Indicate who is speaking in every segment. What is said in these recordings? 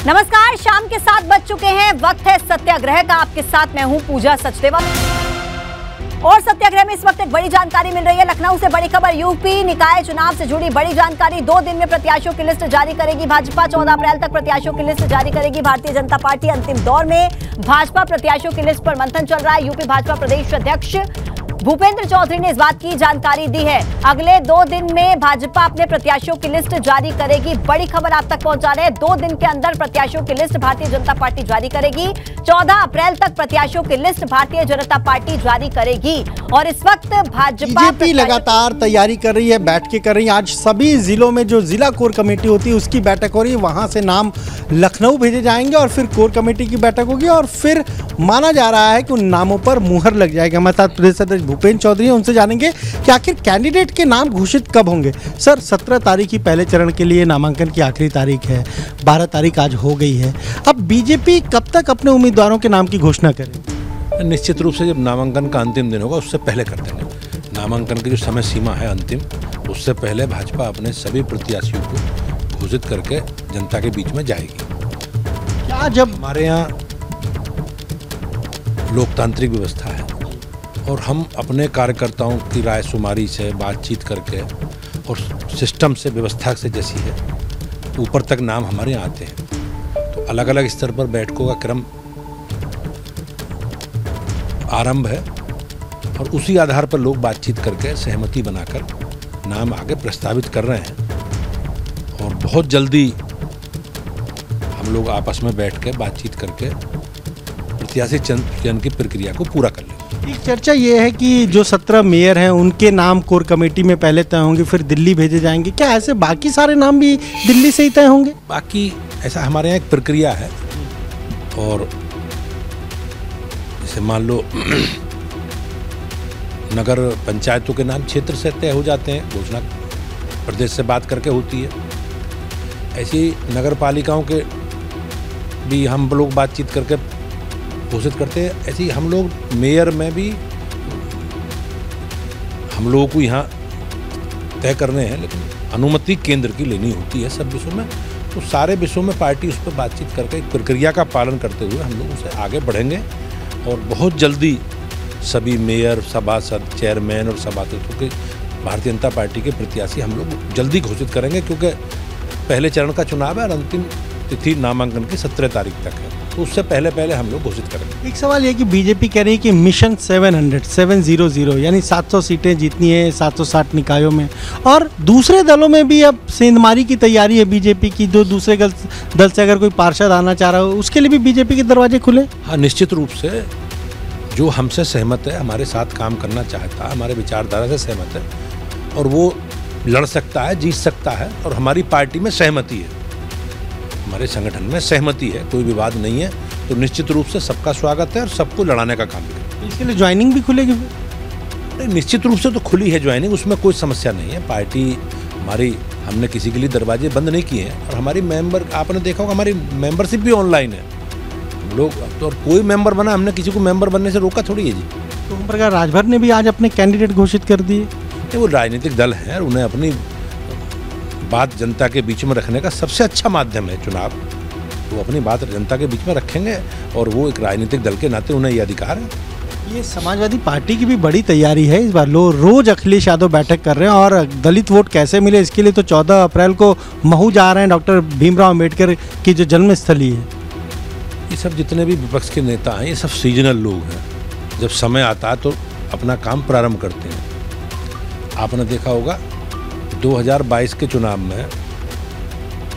Speaker 1: नमस्कार, शाम के 7 बज चुके हैं। वक्त है सत्याग्रह का। आपके साथ मैं हूं पूजा सचदेवा। और सत्याग्रह में इस वक्त एक बड़ी जानकारी मिल रही है। लखनऊ से बड़ी खबर। यूपी निकाय चुनाव से जुड़ी बड़ी जानकारी। 2 दिन में प्रत्याशियों की लिस्ट जारी करेगी भाजपा। 14 अप्रैल तक प्रत्याशियों की लिस्ट जारी करेगी भारतीय जनता पार्टी। अंतिम दौर में भाजपा प्रत्याशियों की लिस्ट पर मंथन चल रहा है। यूपी भाजपा प्रदेश अध्यक्ष भूपेंद्र चौधरी ने इस बात की जानकारी दी है। अगले 2 दिन में भाजपा अपने प्रत्याशियों की लिस्ट जारी करेगी। बड़ी खबर आप तक पहुंचा रहे हैं। 2 दिन के अंदर प्रत्याशियों की लिस्ट भारतीय जनता पार्टी जारी करेगी। 14 अप्रैल तक प्रत्याशियों की लिस्ट भारतीय जनता पार्टी जारी करेगी। और इस वक्त भाजपा
Speaker 2: बीजेपी लगातार तैयारी कर रही है, बैठकें कर रही है। आज सभी जिलों में जो जिला कोर कमेटी होती है उसकी बैठक हो रही है। वहां से नाम लखनऊ भेजे जाएंगे और फिर कोर कमेटी की बैठक होगी और फिर माना जा रहा है कि उन नामों पर मुहर लग जाएगी। हमारे साथ प्रदेश अध्यक्ष भूपेंद्र चौधरी, उनसे जानेंगे कि आखिर कैंडिडेट के नाम घोषित कब होंगे। सर, 17 तारीख ही पहले चरण के लिए नामांकन की आखिरी तारीख है। 12 तारीख आज हो गई है। अब बीजेपी कब तक अपने उम्मीदवारों के नाम की घोषणा करे?
Speaker 3: निश्चित रूप से जब नामांकन का अंतिम दिन होगा उससे पहले कर देंगे। नामांकन की जो समय सीमा है अंतिम, उससे पहले भाजपा अपने सभी प्रत्याशियों को घोषित करके जनता के बीच में जाएगी।
Speaker 2: क्या जब
Speaker 3: हमारे यहाँ लोकतांत्रिक व्यवस्था है और हम अपने कार्यकर्ताओं की राय शुमारी से बातचीत करके और सिस्टम से, व्यवस्था से जैसी है ऊपर तक नाम हमारे यहाँ आते हैं, तो अलग अलग स्तर पर बैठकों का क्रम आरंभ है और उसी आधार पर लोग बातचीत करके सहमति बनाकर नाम आगे प्रस्तावित कर रहे हैं। और बहुत जल्दी हम लोग आपस में बैठ के बातचीत करके प्रत्याशी चयन की प्रक्रिया को पूरा कर लेंगे।
Speaker 2: एक चर्चा ये है कि जो 17 मेयर हैं उनके नाम कोर कमेटी में पहले तय होंगे, फिर दिल्ली भेजे जाएंगे। क्या ऐसे बाकी सारे नाम भी दिल्ली से ही तय होंगे?
Speaker 3: बाकी ऐसा हमारे यहाँ एक प्रक्रिया है। और जैसे मान लो नगर पंचायतों के नाम क्षेत्र से तय हो जाते हैं, घोषणा प्रदेश से बात करके होती है। ऐसी नगर पालिकाओं के भी हम लोग बातचीत करके घोषित करते हैं। ऐसे ही हम लोग मेयर में भी हम लोगों को यहाँ तय करने हैं, लेकिन अनुमति केंद्र की लेनी होती है सब विषयों में। तो सारे विषयों में पार्टी उस पर बातचीत करके एक प्रक्रिया का पालन करते हुए हम लोग उसे आगे बढ़ेंगे और बहुत जल्दी सभी मेयर, सभासद, चेयरमैन और सभासदों के भारतीय जनता पार्टी के प्रत्याशी हम लोग जल्दी घोषित करेंगे, क्योंकि पहले चरण का चुनाव है और अंतिम तिथि नामांकन की 17 तारीख तक है। तो उससे पहले हम लोग घोषित करेंगे।
Speaker 2: एक सवाल ये कि बीजेपी कह रही है कि मिशन 700 यानी 700 सीटें जीतनी है 760 निकायों में। और दूसरे दलों में भी अब सेंधमारी की तैयारी है बीजेपी की। जो दूसरे दल से अगर कोई पार्षद आना चाह रहा हो उसके लिए भी बीजेपी के दरवाजे खुले।
Speaker 3: हाँ, निश्चित रूप से जो हमसे सहमत है, हमारे साथ काम करना चाहता है, हमारे विचारधारा से सहमत है और वो लड़ सकता है, जीत सकता है और हमारी पार्टी में सहमति है, हमारे संगठन में सहमति है, कोई विवाद नहीं है, तो निश्चित रूप से सबका स्वागत है और सबको लड़ाने का काम करें।
Speaker 2: इसके लिए ज्वाइनिंग भी खुलेगी?
Speaker 3: निश्चित रूप से तो खुली है ज्वाइनिंग, उसमें कोई समस्या नहीं है। पार्टी हमारी, हमने किसी के लिए दरवाजे बंद नहीं किए हैं और हमारी मेंबर, आपने देखा होगा हमारी मेंबरशिप भी ऑनलाइन है। हम लोग तो, और कोई मेंबर बना, हमने किसी को मेंबर बनने से रोका थोड़ी है जी।
Speaker 2: तो ओम प्रकाश राजभर ने भी आज अपने कैंडिडेट घोषित कर दिए।
Speaker 3: वो राजनीतिक दल है, उन्हें अपनी बात जनता के बीच में रखने का सबसे अच्छा माध्यम है चुनाव। वो अपनी बात जनता के बीच में रखेंगे और वो एक राजनीतिक दल के नाते उन्हें ये अधिकार है।
Speaker 2: ये समाजवादी पार्टी की भी बड़ी तैयारी है इस बार। रोज अखिलेश यादव बैठक कर रहे हैं और दलित वोट कैसे मिले इसके लिए तो 14 अप्रैल को महू जा रहे हैं। डॉक्टर भीमराव अम्बेडकर की जो जन्मस्थली है।
Speaker 3: ये सब जितने भी विपक्ष के नेता हैं ये सब सीजनल लोग हैं। जब समय आता है तो अपना काम प्रारंभ करते हैं। आपने देखा होगा 2022 के चुनाव में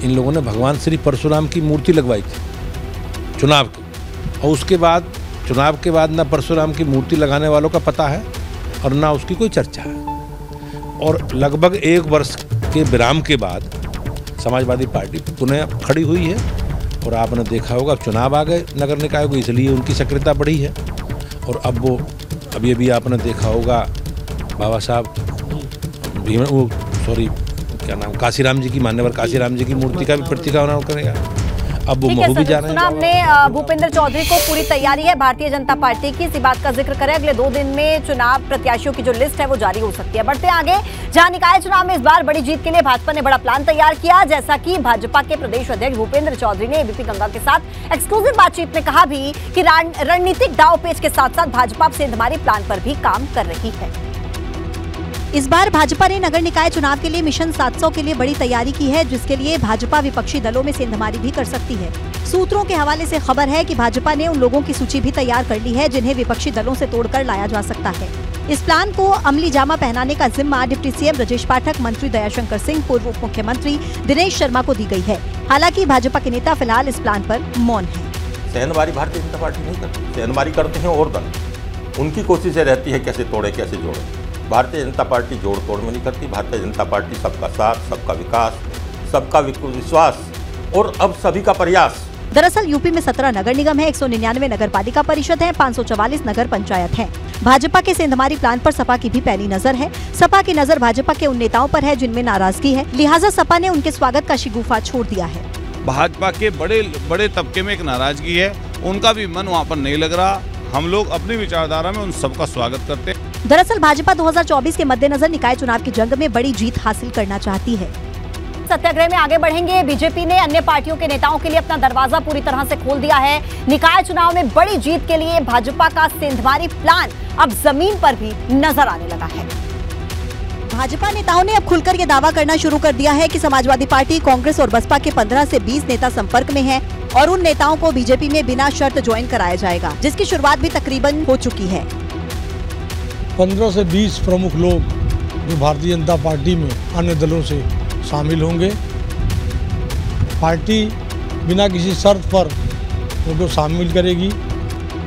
Speaker 3: इन लोगों ने भगवान श्री परशुराम की मूर्ति लगवाई थी चुनाव की, और उसके बाद चुनाव के बाद ना परशुराम की मूर्ति लगाने वालों का पता है और ना उसकी कोई चर्चा है। और लगभग 1 वर्ष के विराम के बाद समाजवादी पार्टी पुनः खड़ी हुई है और आपने देखा होगा अब चुनाव आ गए नगर निकाय को, इसलिए उनकी सक्रियता बढ़ी है। और अब वो अभी आपने देखा होगा बाबा साहब क्या नाम, काशीराम जी की, मान्यवर काशीराम जी की मूर्ति का भी प्रतिकात्मक करेगा। अब वो
Speaker 1: ठीक है
Speaker 3: महू भी
Speaker 1: सर,
Speaker 3: जा रहे
Speaker 1: सुना
Speaker 3: हैं।
Speaker 1: हमने भूपेंद्र चौधरी को पूरी तैयारी है भारतीय जनता पार्टी की। इसी बात का जिक्र करें, अगले 2 दिन में चुनाव प्रत्याशियों की जो लिस्ट है वो जारी हो सकती है। बढ़ते हैं आगे, जहां निकाय चुनाव में इस बार बड़ी जीत के लिए भाजपा ने बड़ा प्लान तैयार किया। जैसा कि भाजपा के प्रदेश अध्यक्ष भूपेंद्र चौधरी ने एबीपी गंगा के साथ एक्सक्लूसिव बातचीत में कहा भी कि रणनीतिक दांवपेच के साथ साथ भाजपा सेंधमारी प्लान पर भी काम कर रही है।
Speaker 4: इस बार भाजपा ने नगर निकाय चुनाव के लिए मिशन 700 के लिए बड़ी तैयारी की है, जिसके लिए भाजपा विपक्षी दलों में सेंधमारी भी कर सकती है। सूत्रों के हवाले से खबर है कि भाजपा ने उन लोगों की सूची भी तैयार कर ली है जिन्हें विपक्षी दलों से तोड़कर लाया जा सकता है। इस प्लान को अमली जामा पहनाने का जिम्मा डिप्टी सीएम ब्रजेश पाठक, मंत्री दयाशंकर सिंह, पूर्व उप मुख्यमंत्री दिनेश शर्मा को दी गई है। हालांकि भाजपा के नेता फिलहाल इस प्लान पर मौन है।
Speaker 5: सेंधमारी भारतीय जनता पार्टी नहीं करती, सेंधमारी करते हैं और दल। उनकी कोशिशें रहती है कैसे तोड़े कैसे जोड़े। भारतीय जनता पार्टी जोड़ तोड़ में नहीं करती। भारतीय जनता पार्टी सबका साथ, सबका विकास, सबका विश्वास और अब सभी का प्रयास।
Speaker 4: दरअसल यूपी में 17 नगर निगम है, 199 नगर पालिका परिषद है, 544 नगर पंचायत है। भाजपा के सेंधमारी प्लान पर सपा की भी पैनी नजर है। सपा की नजर भाजपा के उन नेताओं पर है जिनमें नाराजगी है, लिहाजा सपा ने उनके स्वागत का शिगुफा छोड़ दिया है।
Speaker 6: भाजपा के बड़े तबके में एक नाराजगी है, उनका भी मन वहाँ पर नहीं लग रहा। हम लोग अपनी विचारधारा में उन सबका स्वागत करते हैं।
Speaker 4: दरअसल भाजपा 2024 के मद्देनजर निकाय चुनाव की जंग में बड़ी जीत हासिल करना चाहती है।
Speaker 1: सत्याग्रह में आगे बढ़ेंगे। बीजेपी ने अन्य पार्टियों के नेताओं के लिए अपना दरवाजा पूरी तरह से खोल दिया है। निकाय चुनाव में बड़ी जीत के लिए भाजपा का सेंधमारी प्लान अब जमीन पर भी नजर आने लगा है।
Speaker 4: भाजपा नेताओं ने अब खुलकर ये दावा करना शुरू कर दिया है कि समाजवादी पार्टी, कांग्रेस और बसपा के 15 से 20 नेता संपर्क में हैं और उन नेताओं को बीजेपी में बिना शर्त ज्वाइन कराया जाएगा, जिसकी शुरुआत भी तकरीबन हो चुकी है।
Speaker 7: 15 से 20 प्रमुख लोग जो भारतीय जनता पार्टी में अन्य दलों से शामिल होंगे। पार्टी बिना किसी शर्त पर उनको शामिल करेगी।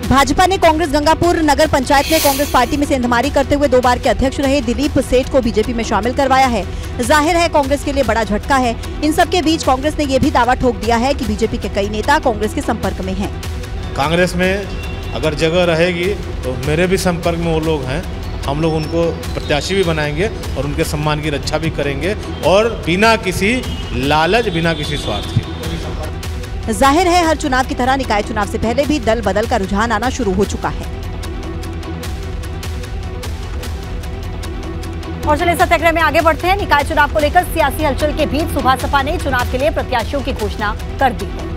Speaker 4: भाजपा ने कांग्रेस गंगापुर नगर पंचायत में कांग्रेस पार्टी में सेंधमारी करते हुए 2 बार के अध्यक्ष रहे दिलीप सेठ को बीजेपी में शामिल करवाया है। जाहिर है कांग्रेस के लिए बड़ा झटका है। इन सब के बीच कांग्रेस ने ये भी दावा ठोक दिया है कि बीजेपी के कई नेता कांग्रेस के संपर्क में हैं।
Speaker 8: कांग्रेस में अगर जगह रहेगी तो मेरे भी संपर्क में वो लोग हैं। हम लोग उनको प्रत्याशी भी बनाएंगे और उनके सम्मान की रक्षा भी करेंगे और बिना किसी लालच, बिना किसी स्वार्थ के।
Speaker 4: जाहिर है हर चुनाव की तरह निकाय चुनाव से पहले भी दल बदल का रुझान आना शुरू हो चुका है।
Speaker 1: और चलिए सत्याग्रह में आगे बढ़ते हैं। निकाय चुनाव को लेकर सियासी हलचल के बीच सुबह सपा ने चुनाव के लिए प्रत्याशियों की घोषणा कर दी है।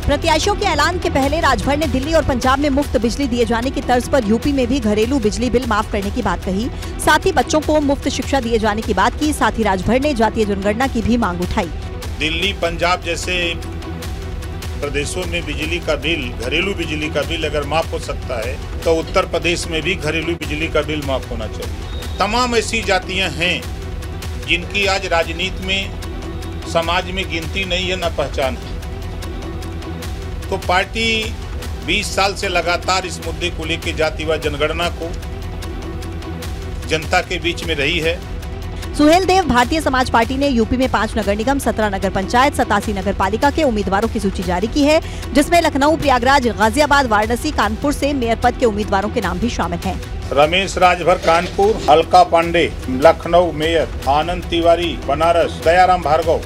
Speaker 4: प्रत्याशियों के ऐलान के पहले राजभर ने दिल्ली और पंजाब में मुफ्त बिजली दिए जाने की तर्ज पर यूपी में भी घरेलू बिजली बिल माफ करने की बात कही। साथ ही बच्चों को मुफ्त शिक्षा दिए जाने की बात की। साथ ही राजभर ने जातीय जनगणना की भी मांग उठाई।
Speaker 9: दिल्ली, पंजाब जैसे प्रदेशों में बिजली का बिल, घरेलू बिजली का बिल अगर माफ हो सकता है तो उत्तर प्रदेश में भी घरेलू बिजली का बिल माफ होना चाहिए। तमाम ऐसी जातियां हैं जिनकी आज राजनीति में, समाज में गिनती नहीं है, न पहचान है। तो पार्टी 20 साल से लगातार इस मुद्दे को लेकर जातिवाद जनगणना को जनता के बीच में रही है।
Speaker 4: सुहेल देव भारतीय समाज पार्टी ने यूपी में 5 नगर निगम, 17 नगर पंचायत, 87 नगर पालिका के उम्मीदवारों की सूची जारी की है, जिसमें लखनऊ, प्रयागराज, गाजियाबाद, वाराणसी, कानपुर से मेयर पद के उम्मीदवारों के नाम भी शामिल हैं।
Speaker 9: रमेश राजभर कानपुर, अलका पांडे लखनऊ मेयर, आनंद तिवारी बनारस, दयाराम भार्गव।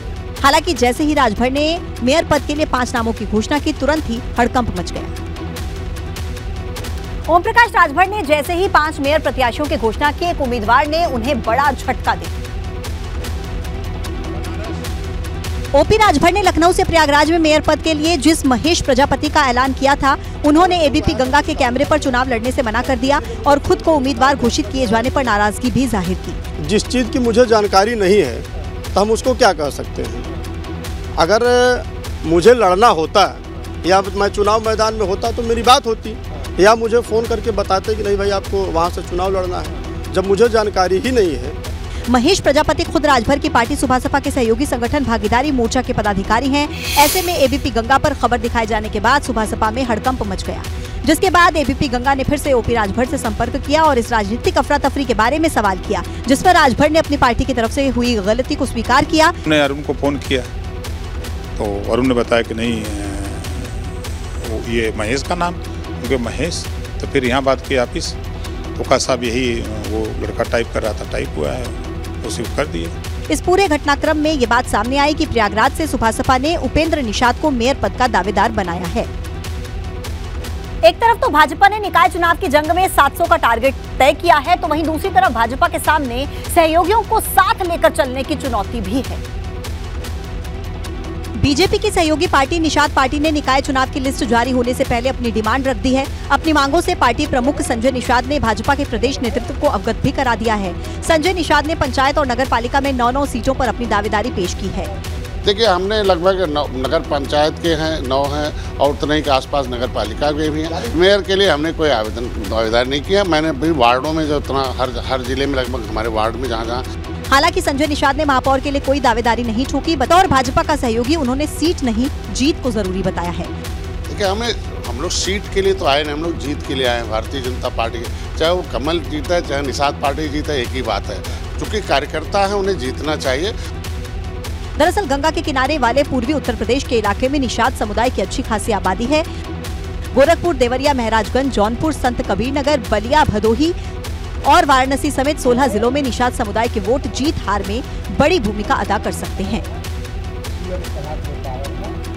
Speaker 4: हालांकि जैसे ही राजभर ने मेयर पद के लिए 5 नामों की घोषणा की, तुरंत ही हड़कंप मच गया।
Speaker 1: ओम प्रकाश राजभर ने जैसे ही 5 मेयर प्रत्याशियों की घोषणा की, एक उम्मीदवार ने उन्हें बड़ा झटका दिया।
Speaker 4: ओपी राजभर ने लखनऊ से प्रयागराज में मेयर पद के लिए जिस महेश प्रजापति का ऐलान किया था, उन्होंने एबीपी गंगा के कैमरे पर चुनाव लड़ने से मना कर दिया और खुद को उम्मीदवार घोषित किए जाने पर नाराजगी भी जाहिर की।
Speaker 10: जिस चीज की मुझे जानकारी नहीं है तो हम उसको क्या कह सकते हैं। अगर मुझे लड़ना होता या मैं चुनाव मैदान में होता तो मेरी बात होती, या मुझे फ़ोन करके बताते कि नहीं भाई आपको वहाँ से चुनाव लड़ना है। जब मुझे जानकारी ही नहीं है।
Speaker 4: महेश प्रजापति खुद राजभर की पार्टी सुबह सपा के सहयोगी संगठन भागीदारी मोर्चा के पदाधिकारी हैं। ऐसे में एबीपी गंगा पर खबर दिखाए जाने के बाद सुबह सपा में हड़कंप मच गया, जिसके बाद एबीपी गंगा ने फिर से ओपी राजभर से संपर्क किया और इस राजनीतिक अफरा तफरी के बारे में सवाल किया, जिस पर राजभर ने अपनी पार्टी की तरफ से हुई गलती को स्वीकार किया।
Speaker 9: मैंने अरुण को फोन किया तो अरुण ने बताया कि नहीं ये महेश का नाम, क्योंकि महेश, तो फिर यहाँ बात की ऑफिस तो का साहब यही वो लड़का टाइप कर रहा था, टाइप हुआ है, उसे कर दिए।
Speaker 4: इस पूरे घटनाक्रम में ये बात सामने आई कि प्रयागराज से सुभासपा ने उपेंद्र निषाद को मेयर पद का दावेदार बनाया है।
Speaker 1: एक तरफ तो भाजपा ने निकाय चुनाव की जंग में 700 का टारगेट तय किया है, तो वहीं दूसरी तरफ भाजपा के सामने सहयोगियों को साथ लेकर चलने की चुनौती भी है।
Speaker 4: बीजेपी की सहयोगी पार्टी निषाद पार्टी ने निकाय चुनाव की लिस्ट जारी होने से पहले अपनी डिमांड रख दी है। अपनी मांगों से पार्टी प्रमुख संजय निषाद ने भाजपा के प्रदेश नेतृत्व को अवगत भी करा दिया है। संजय निषाद ने पंचायत और नगर पालिका में 9 सीटों पर अपनी दावेदारी पेश की है।
Speaker 11: देखिए, हमने लगभग नगर पंचायत के हैं 9 हैं और उतने ही के आसपास नगर पालिका के भी हैं। मेयर के लिए हमने कोई दावेदारी नहीं किया। मैंने भी वार्डों में जो उतना हर जिले में लगभग हमारे वार्ड में जहाँ
Speaker 4: हालांकि संजय निषाद ने महापौर के लिए कोई दावेदारी नहीं ठोकी। बतौर भाजपा का सहयोगी उन्होंने सीट नहीं जीत को जरूरी बताया है।
Speaker 11: देखिए, हम लोग सीट के लिए तो आए नहीं, हम लोग जीत के लिए आए। भारतीय जनता पार्टी चाहे वो कमल जीता है चाहे निषाद पार्टी जीता है, एक ही बात है। चूँकि कार्यकर्ता है उन्हें जीतना चाहिए।
Speaker 4: दरअसल गंगा के किनारे वाले पूर्वी उत्तर प्रदेश के इलाके में निषाद समुदाय की अच्छी खासी आबादी है। गोरखपुर, देवरिया, महराजगंज, जौनपुर, संत कबीर नगर, बलिया, भदोही और वाराणसी समेत 16 जिलों में निषाद समुदाय के वोट जीत हार में बड़ी भूमिका अदा कर सकते हैं।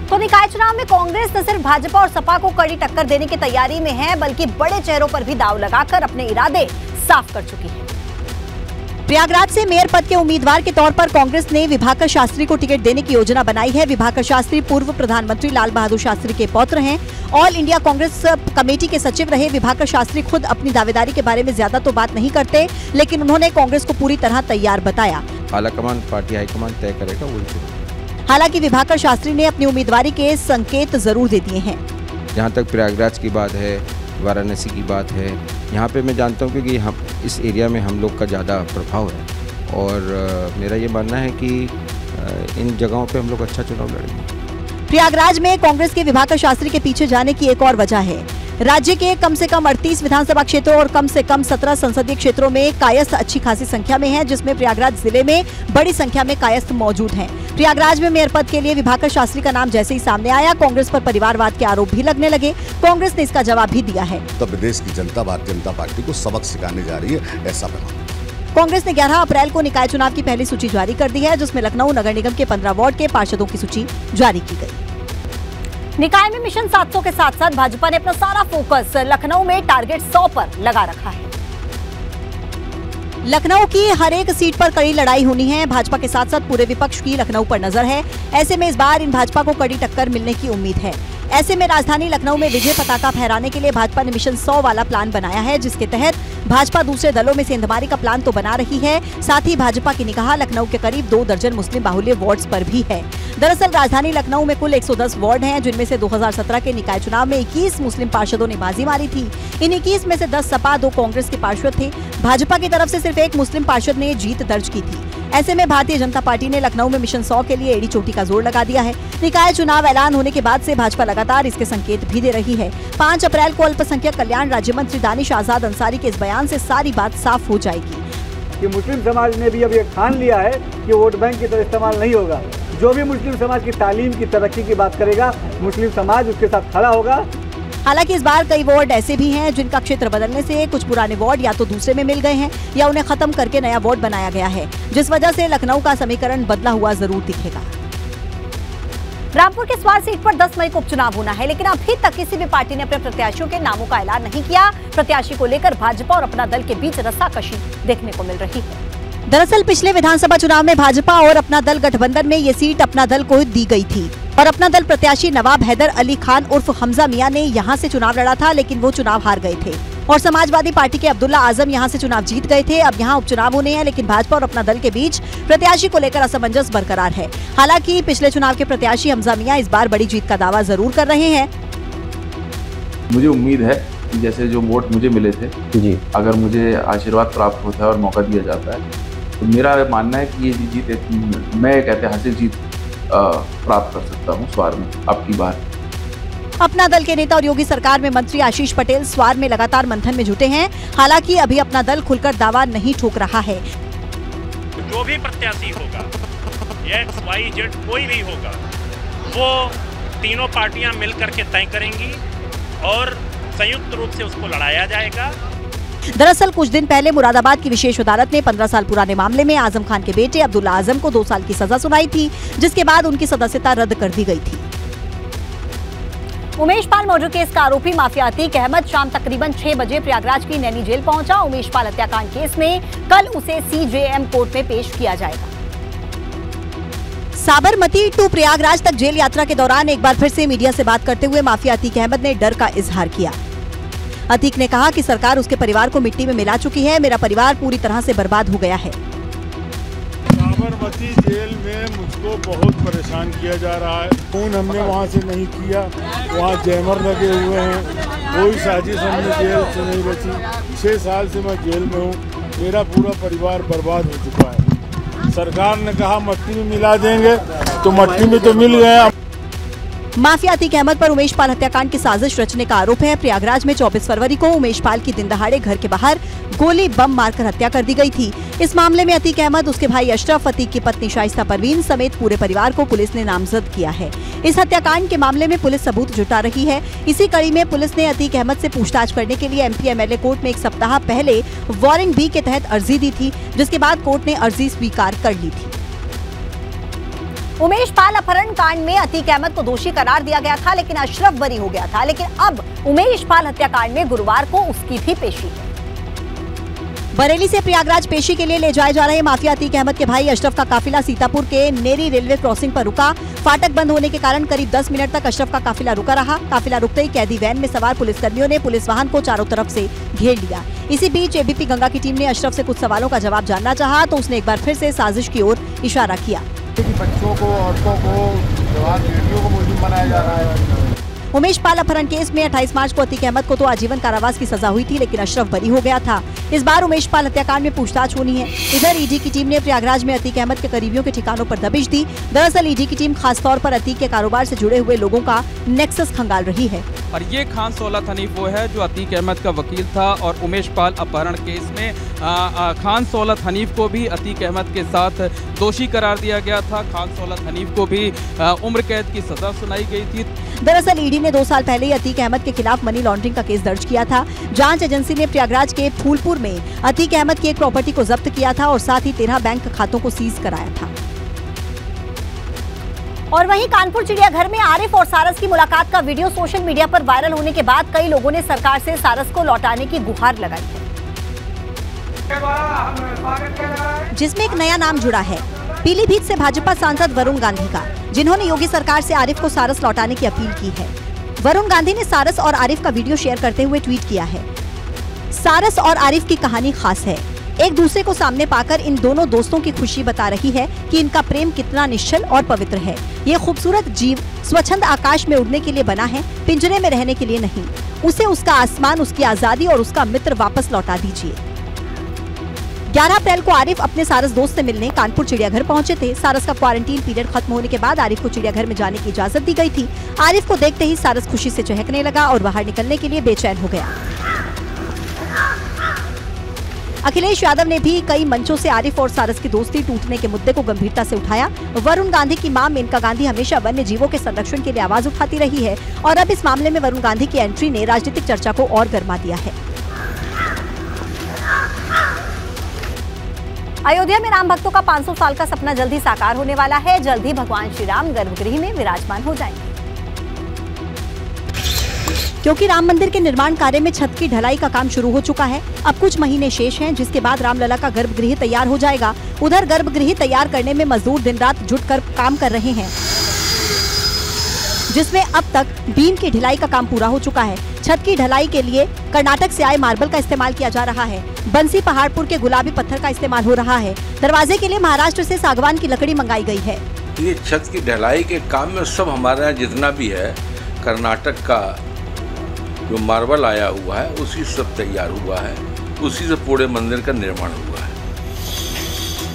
Speaker 1: तो निकाय चुनाव में कांग्रेस न सिर्फ भाजपा और सपा को कड़ी टक्कर देने की तैयारी में है, बल्कि बड़े चेहरों पर भी दांव लगाकर अपने इरादे साफ कर चुकी है।
Speaker 4: प्रयागराज से मेयर पद के उम्मीदवार के तौर पर कांग्रेस ने विभाकर शास्त्री को टिकट देने की योजना बनाई है। विभाकर शास्त्री पूर्व प्रधानमंत्री लाल बहादुर शास्त्री के पौत्र हैं। ऑल इंडिया कांग्रेस कमेटी के सचिव रहे विभाकर शास्त्री खुद अपनी दावेदारी के बारे में ज्यादा तो बात नहीं करते, लेकिन उन्होंने कांग्रेस को पूरी तरह तैयार बताया।
Speaker 12: आलाकमान पार्टी हाईकमान तय करेगा वही।
Speaker 4: हालांकि विभाकर शास्त्री ने अपनी उम्मीदवारी के संकेत जरूर दे दिए हैं।
Speaker 12: जहाँ तक प्रयागराज की बात है, वाराणसी की बात है, यहाँ पे मैं जानता हूँ क्योंकि हम इस एरिया में हम लोग का ज़्यादा प्रभाव है और मेरा ये मानना है कि इन जगहों पे हम लोग अच्छा चुनाव लड़ेंगे।
Speaker 4: प्रयागराज में कांग्रेस के विभाकर शास्त्री के पीछे जाने की एक और वजह है। राज्य के कम से कम 38 विधानसभा क्षेत्रों और कम से कम 17 संसदीय क्षेत्रों में कायस्थ अच्छी खासी संख्या में है, जिसमें प्रयागराज जिले में बड़ी संख्या में कायस्थ मौजूद हैं। प्रयागराज में मेयर पद के लिए विभाकर शास्त्री का नाम जैसे ही सामने आया, कांग्रेस पर परिवारवाद के आरोप भी लगने लगे। कांग्रेस ने इसका जवाब भी दिया है।
Speaker 13: उत्तर प्रदेश की जनता भारतीय जनता पार्टी को सबक सिखाने जा रही है, ऐसा बना।
Speaker 4: कांग्रेस ने 11 अप्रैल को निकाय चुनाव की पहली सूची जारी कर दी है, जिसमें लखनऊ नगर निगम के 15 वार्ड के पार्षदों की सूची जारी की गई।
Speaker 1: निकाय में मिशन 700 के साथ साथ भाजपा ने अपना सारा फोकस लखनऊ में टारगेट 100 पर लगा रखा है।
Speaker 4: लखनऊ की हर एक सीट पर कड़ी लड़ाई होनी है। भाजपा के साथ साथ पूरे विपक्ष की लखनऊ पर नजर है। ऐसे में इस बार इन भाजपा को कड़ी टक्कर मिलने की उम्मीद है। ऐसे में राजधानी लखनऊ में विजय पताका फहराने के लिए भाजपा ने मिशन 100 वाला प्लान बनाया है, जिसके तहत भाजपा दूसरे दलों में सेंधमारी का प्लान तो बना रही है, साथ ही भाजपा की निगाह लखनऊ के करीब 2 दर्जन मुस्लिम बाहुल्य वार्ड्स पर भी है। दरअसल राजधानी लखनऊ में कुल 110 वार्ड हैं, जिनमें से 2017 के निकाय चुनाव में 21 मुस्लिम पार्षदों ने बाजी मारी थी। इन 21 में से 10 सपा, 2 कांग्रेस के पार्षद थे। भाजपा की तरफ से सिर्फ 1 मुस्लिम पार्षद ने जीत दर्ज की थी। ऐसे में भारतीय जनता पार्टी ने लखनऊ में मिशन 100 के लिए एड़ी चोटी का जोर लगा दिया है। निकाय चुनाव ऐलान होने के बाद से भाजपा लगातार इसके संकेत भी दे रही है। 5 अप्रैल को अल्पसंख्यक कल्याण राज्य मंत्री दानिश आजाद अंसारी के इस बयान से सारी बात साफ हो जाएगी
Speaker 14: कि मुस्लिम समाज ने भी अब ये ठान लिया है कि वोट बैंक की तरह इस्तेमाल नहीं होगा। जो भी मुस्लिम समाज की तालीम की तरक्की की बात करेगा, मुस्लिम समाज उसके साथ खड़ा होगा।
Speaker 4: हालांकि इस बार कई वार्ड ऐसे भी हैं जिनका क्षेत्र बदलने से कुछ पुराने वार्ड या तो दूसरे में मिल गए हैं या उन्हें खत्म करके नया वार्ड बनाया गया है, जिस वजह से लखनऊ का समीकरण बदला हुआ जरूर दिखेगा।
Speaker 1: रामपुर के स्वार सीट पर 10 मई को उपचुनाव होना है, लेकिन अभी तक किसी भी पार्टी ने अपने प्रत्याशियों के नामों का ऐलान नहीं किया। प्रत्याशी को लेकर भाजपा और अपना दल के बीच रस्साकशी देखने को मिल रही है।
Speaker 4: दरअसल पिछले विधानसभा चुनाव में भाजपा और अपना दल गठबंधन में ये सीट अपना दल को दी गई थी और अपना दल प्रत्याशी नवाब हैदर अली खान उर्फ हमजा मियां ने यहां से चुनाव लड़ा था, लेकिन वो चुनाव हार गए थे और समाजवादी पार्टी के अब्दुल्ला आजम यहां से चुनाव जीत गए थे। अब यहां उपचुनाव होने हैं, लेकिन भाजपा और अपना दल के बीच प्रत्याशी को लेकर असमंजस बरकरार है। हालांकि पिछले चुनाव के प्रत्याशी हमजा मियां इस बार बड़ी जीत का दावा जरूर कर रहे हैं।
Speaker 15: मुझे उम्मीद है कि जैसे जो वोट मुझे मिले थे जी, अगर मुझे आशीर्वाद प्राप्त होता है और मौका दिया जाता है तो मेरा मानना है कि ये जीत मैं एक ऐतिहासिक जीत प्राप्त कर सकता हूँ स्वार में अब की बार।
Speaker 4: अपना दल के नेता और योगी सरकार में मंत्री आशीष पटेल स्वार में लगातार मंथन में जुटे हैं। हालांकि अभी अपना दल खुलकर दावा नहीं ठोक रहा है।
Speaker 16: जो भी प्रत्याशी होगा, XYZ कोई भी होगा, वो तीनों पार्टियां मिलकर के तय करेंगी और संयुक्त रूप से उसको लड़ाया जाएगा।
Speaker 4: दरअसल कुछ दिन पहले मुरादाबाद की विशेष अदालत ने 15 साल पुराने मामले में आजम खान के बेटे अब्दुल्ला आजम को 2 साल की सजा सुनाई थी, जिसके बाद उनकी सदस्यता रद्द कर दी गई थी।
Speaker 1: उमेश पाल मर्डर केस का आरोपी माफिया अतीक अहमद शाम तकरीबन 6 बजे प्रयागराज की नैनी जेल पहुंचा। उमेश पाल हत्याकांड केस में कल उसे CJM कोर्ट में पेश किया जाएगा।
Speaker 4: साबरमती टू प्रयागराज तक जेल यात्रा के दौरान एक बार फिर से मीडिया से बात करते हुए माफिया अतीक अहमद ने डर का इजहार किया। अतीक ने कहा कि सरकार उसके परिवार को मिट्टी में मिला चुकी है, मेरा परिवार पूरी तरह से बर्बाद हो गया है।
Speaker 17: साबरमती जेल में मुझको बहुत परेशान किया जा रहा है। खून हमने वहाँ से नहीं किया, वहाँ जैमर लगे हुए हैं, कोई साजिश हमने जेल से नहीं बची। 6 साल से मैं जेल में हूँ, मेरा पूरा परिवार बर्बाद हो चुका है। सरकार ने कहा मट्टी में मिला देंगे, तो मट्टी में तो मिल गया।
Speaker 4: माफिया अतीक अहमद पर उमेश पाल हत्याकांड की साजिश रचने का आरोप है। प्रयागराज में 24 फरवरी को उमेश पाल की दिन दहाड़े घर के बाहर गोली बम मारकर हत्या कर दी गई थी। इस मामले में अतीक अहमद, उसके भाई अशरफ, अतीक की पत्नी शाइस्ता परवीन समेत पूरे परिवार को पुलिस ने नामजद किया है। इस हत्याकांड के मामले में पुलिस सबूत जुटा रही है। इसी कड़ी में पुलिस ने अतीक अहमद से पूछताछ करने के लिए MP MLA कोर्ट में 1 सप्ताह पहले वारंट B के तहत अर्जी दी थी, जिसके बाद कोर्ट ने अर्जी स्वीकार कर ली थी।
Speaker 1: उमेश पाल अपहरण कांड में अतीक अहमद को दोषी करार दिया गया था, लेकिन अशरफ बरी हो गया था। लेकिन अब उमेश पाल हत्याकांड में गुरुवार को उसकी भी पेशी है।
Speaker 4: बरेली से प्रयागराज पेशी के लिए ले जाए जा रहे माफिया अतीक अहमद के भाई अशरफ का काफिला सीतापुर के नेरी रेलवे क्रॉसिंग पर रुका। फाटक बंद होने के कारण करीब 10 मिनट तक अशरफ का काफिला रुका रहा। काफिला रुकते ही कैदी वैन में सवार पुलिसकर्मियों ने पुलिस वाहन को चारों तरफ से घेर लिया। इसी बीच ABP गंगा की टीम ने अशरफ से कुछ सवालों का जवाब जानना चाहा, तो उसने एक बार फिर से साजिश की ओर इशारा किया।
Speaker 17: बच्चों को, औरतों को, जवान बेटियों को मुजरिम बनाया जा रहा है।
Speaker 4: उमेश पाल अपहरण केस में 28 मार्च को अतीक अहमद को तो आजीवन कारावास की सजा हुई थी, लेकिन अशरफ बरी हो गया था। इस बार उमेश पाल हत्याकांड में पूछताछ होनी है। इधर ED की टीम ने प्रयागराज में अतीक अहमद के करीबियों के ठिकानों पर दबिश दी। दरअसल ED की टीम खासतौर पर अतीक के कारोबार से जुड़े हुए लोगों का नेक्सस खंगाल रही है।
Speaker 18: और ये खान सोलत हनीफ वो है जो अतीक अहमद का वकील था, और उमेश पाल अपहरण केस में खान सोलत हनीफ को भी अतीक अहमद के साथ दोषी करार दिया गया था। खान सोलत हनीफ को भी उम्र कैद की सजा सुनाई गई थी।
Speaker 4: दरअसल ED ने 2 साल पहले ही अतीक अहमद के खिलाफ मनी लॉन्ड्रिंग का केस दर्ज किया था। जांच एजेंसी ने प्रयागराज के फूलपुर में अतीक अहमद की एक प्रॉपर्टी को जब्त किया था और साथ ही 13 बैंक खातों को सीज कराया था।
Speaker 1: और वहीं कानपुर चिड़ियाघर में आरिफ और सारस की मुलाकात का वीडियो सोशल मीडिया पर वायरल होने के बाद कई लोगों ने सरकार से सारस को लौटाने की गुहार लगाई है,
Speaker 4: जिसमें एक नया नाम जुड़ा है, पीलीभीत से भाजपा सांसद वरुण गांधी का, जिन्होंने योगी सरकार से आरिफ को सारस लौटाने की अपील की है। वरुण गांधी ने सारस और आरिफ का वीडियो शेयर करते हुए ट्वीट किया है। सारस और आरिफ की कहानी खास है। एक दूसरे को सामने पाकर इन दोनों दोस्तों की खुशी बता रही है कि इनका प्रेम कितना निश्चल और पवित्र है। ये खूबसूरत जीव स्वच्छंद आकाश में उड़ने के लिए बना है, पिंजरे में रहने के लिए नहीं। उसे उसका आसमान, उसकी आजादी और उसका मित्र वापस लौटा दीजिए। 11 अप्रैल को आरिफ अपने सारस दोस्त से मिलने कानपुर चिड़ियाघर पहुंचे थे। सारस का क्वारंटीन पीरियड खत्म होने के बाद आरिफ को चिड़ियाघर में जाने की इजाजत दी गई थी। आरिफ को देखते ही सारस खुशी से चहकने लगा और बाहर निकलने के लिए बेचैन हो गया। अखिलेश यादव ने भी कई मंचों से आरिफ और सारस की दोस्ती टूटने के मुद्दे को गंभीरता से उठाया। वरुण गांधी की मां मेनका गांधी हमेशा वन्य जीवों के संरक्षण के लिए आवाज उठाती रही है और अब इस मामले में वरुण गांधी की एंट्री ने राजनीतिक चर्चा को और गर्मा दिया है।
Speaker 1: अयोध्या में राम भक्तों का 500 साल का सपना जल्द ही साकार होने वाला है। जल्द ही भगवान श्री राम गर्भगृह में विराजमान हो जाएंगे।
Speaker 4: क्योंकि राम मंदिर के निर्माण कार्य में छत की ढलाई का काम शुरू हो चुका है। अब कुछ महीने शेष हैं, जिसके बाद रामलला का गर्भगृह तैयार हो जाएगा। उधर गर्भगृह तैयार करने में मजदूर दिन रात जुटकर काम कर रहे हैं, जिसमें अब तक बीम की ढलाई का काम पूरा हो चुका है। छत की ढलाई के लिए कर्नाटक से आए मार्बल का इस्तेमाल किया जा रहा है। बंसी पहाड़पुर के गुलाबी पत्थर का इस्तेमाल हो रहा है। दरवाजे के लिए महाराष्ट्र से सागवान की लकड़ी मंगाई गई है।
Speaker 3: ये छत की ढलाई के काम में सब हमारे यहाँ जितना भी है, कर्नाटक का जो मार्बल आया हुआ है उसी सब तैयार हुआ है, उसी से पूरे मंदिर का निर्माण हुआ है।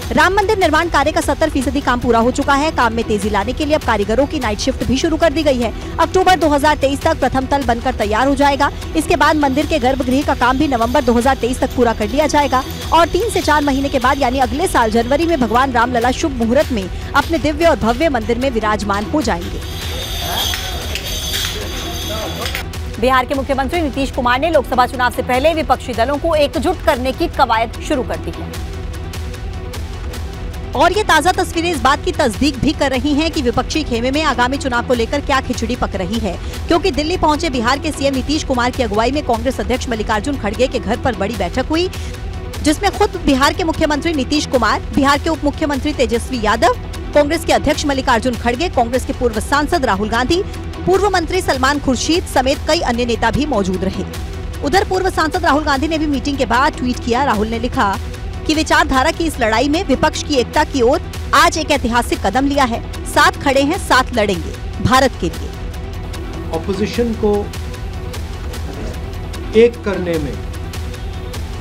Speaker 4: राम मंदिर निर्माण कार्य का 70% काम पूरा हो चुका है। काम में तेजी लाने के लिए अब कारीगरों की नाइट शिफ्ट भी शुरू कर दी गई है। अक्टूबर 2023 तक प्रथम तल बनकर तैयार हो जाएगा। इसके बाद मंदिर के गर्भगृह का काम भी नवंबर 2023 तक पूरा कर लिया जाएगा और 3 से 4 महीने के बाद यानी अगले साल जनवरी में भगवान रामलला शुभ मुहूर्त में अपने दिव्य और भव्य मंदिर में विराजमान हो जाएंगे।
Speaker 1: बिहार के मुख्यमंत्री नीतीश कुमार ने लोकसभा चुनाव से पहले विपक्षी दलों को एकजुट करने की कवायद शुरू कर दी है।
Speaker 4: और ये ताजा तस्वीरें इस बात की तस्दीक भी कर रही हैं कि विपक्षी खेमे में आगामी चुनाव को लेकर क्या खिचड़ी पक रही है, क्योंकि दिल्ली पहुंचे बिहार के सीएम नीतीश कुमार की अगुवाई में कांग्रेस अध्यक्ष मल्लिकार्जुन खड़गे के घर पर बड़ी बैठक हुई, जिसमें खुद बिहार के मुख्यमंत्री नीतीश कुमार, बिहार के उप मुख्यमंत्री तेजस्वी यादव, कांग्रेस के अध्यक्ष मल्लिकार्जुन खड़गे, कांग्रेस के पूर्व सांसद राहुल गांधी, पूर्व मंत्री सलमान खुर्शीद समेत कई अन्य नेता भी मौजूद रहे। उधर पूर्व सांसद राहुल गांधी ने भी मीटिंग के बाद ट्वीट किया। राहुल ने लिखा कि विचारधारा की इस लड़ाई में विपक्ष की एकता की ओर आज एक ऐतिहासिक कदम लिया है। साथ खड़े हैं, साथ लड़ेंगे भारत के लिए।
Speaker 19: ऑपोजिशन को एक करने में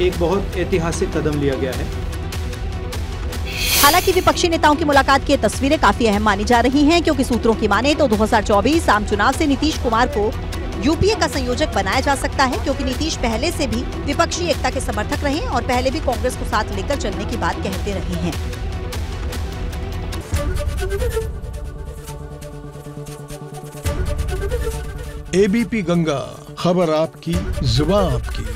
Speaker 19: एक बहुत ऐतिहासिक कदम लिया गया है।
Speaker 4: हालांकि विपक्षी नेताओं की मुलाकात की तस्वीरें काफी अहम मानी जा रही हैं, क्योंकि सूत्रों की माने तो 2024 आम चुनाव से नीतीश कुमार को यूपीए का संयोजक बनाया जा सकता है, क्योंकि नीतीश पहले से भी विपक्षी एकता के समर्थक रहे और पहले भी कांग्रेस को साथ लेकर चलने की बात कहते रहे हैं।
Speaker 20: एबीपी गंगा, खबर आपकी, जुबान आपकी।